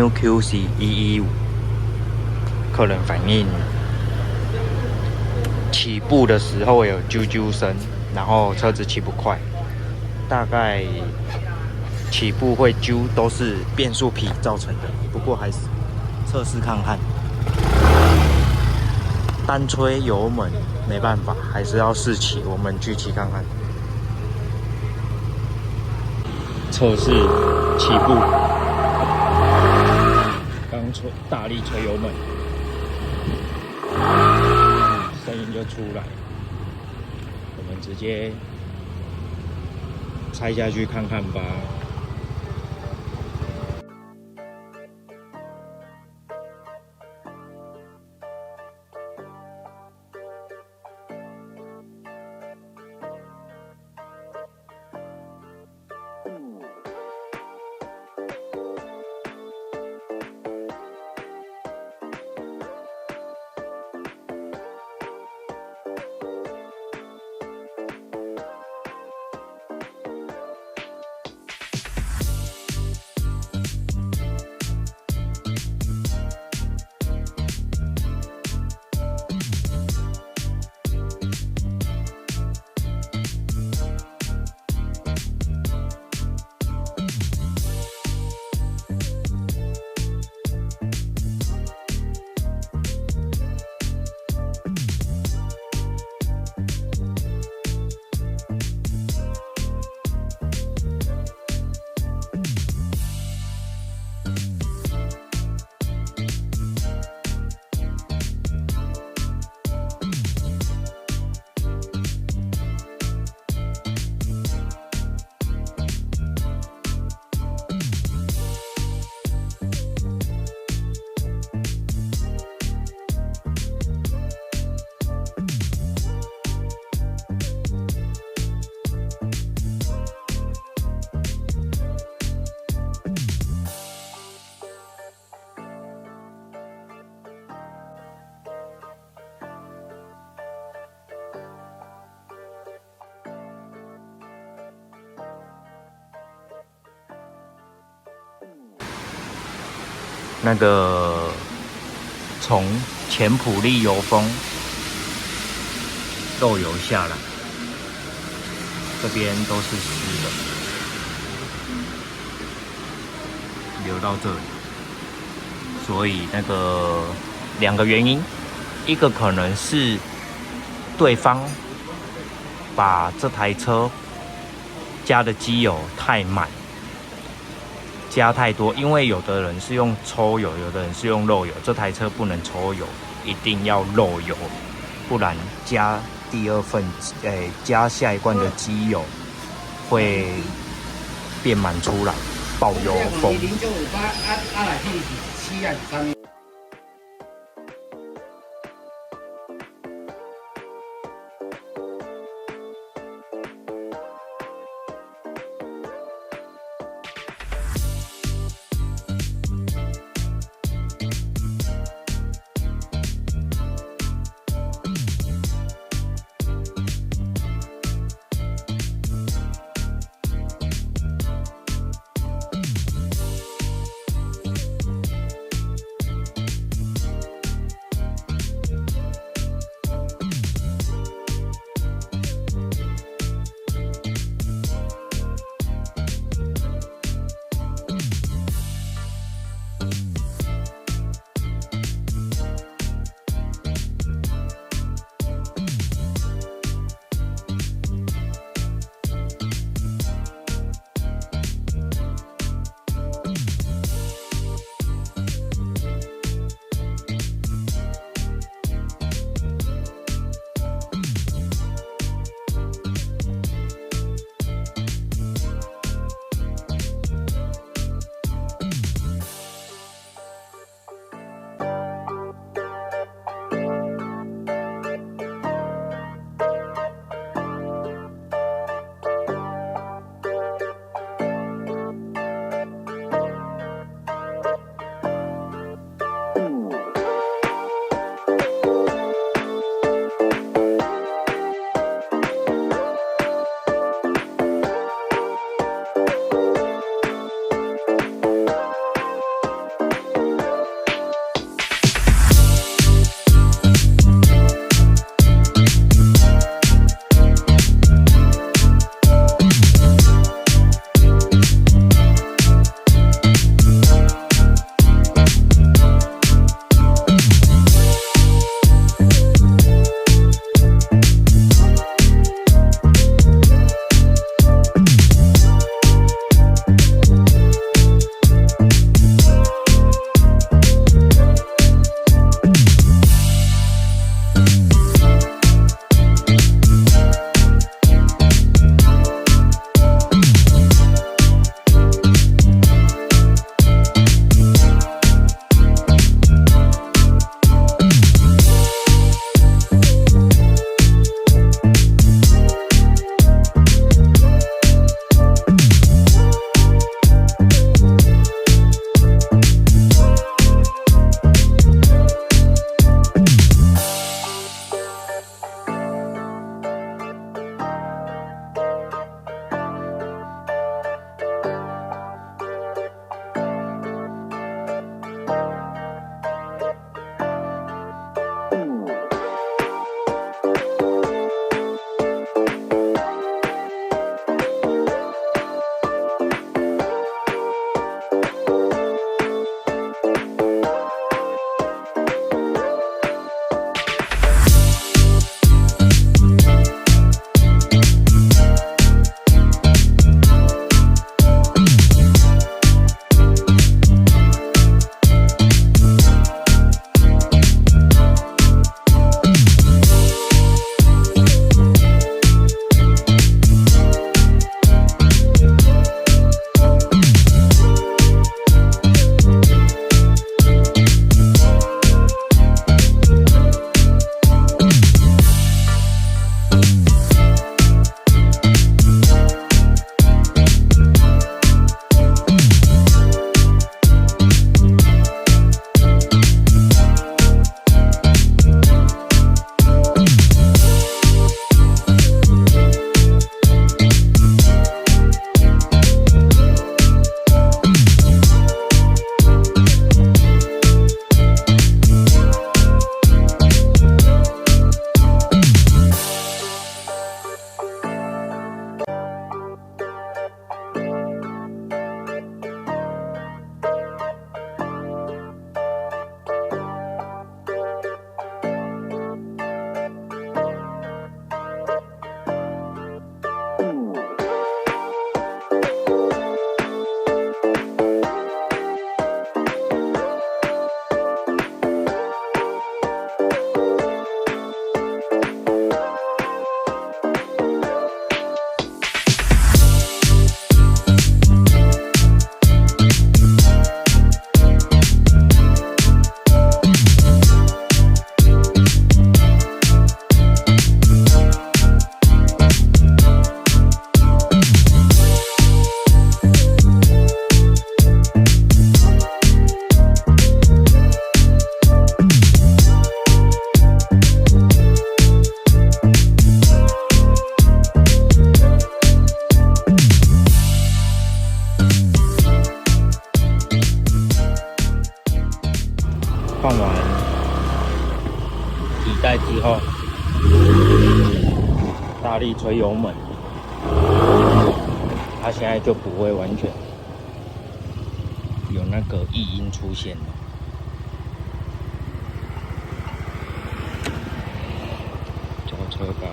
MQC115，客人反映起步的时候有啾啾声，然后车子起不快，大概起步会啾都是变速皮造成的，不过还是测试看看。单吹油门没办法，还是要试骑，我们去骑看看。测试起步，刚大力吹油门，声音就出来。我们直接拆下去看看吧。那个从前普利油封漏油下来，这边都是湿的，流到这里，所以那个两个原因，一个可能是对方把这台车加的机油太满。加太多，因为有的人是用抽油，有的人是用漏油。这台车不能抽油，一定要漏油，不然加第二份，加下一罐的机油会变满出来，爆油风。来之后，大力吹油门，它现在就不会完全有那个异音出现了。交车吧。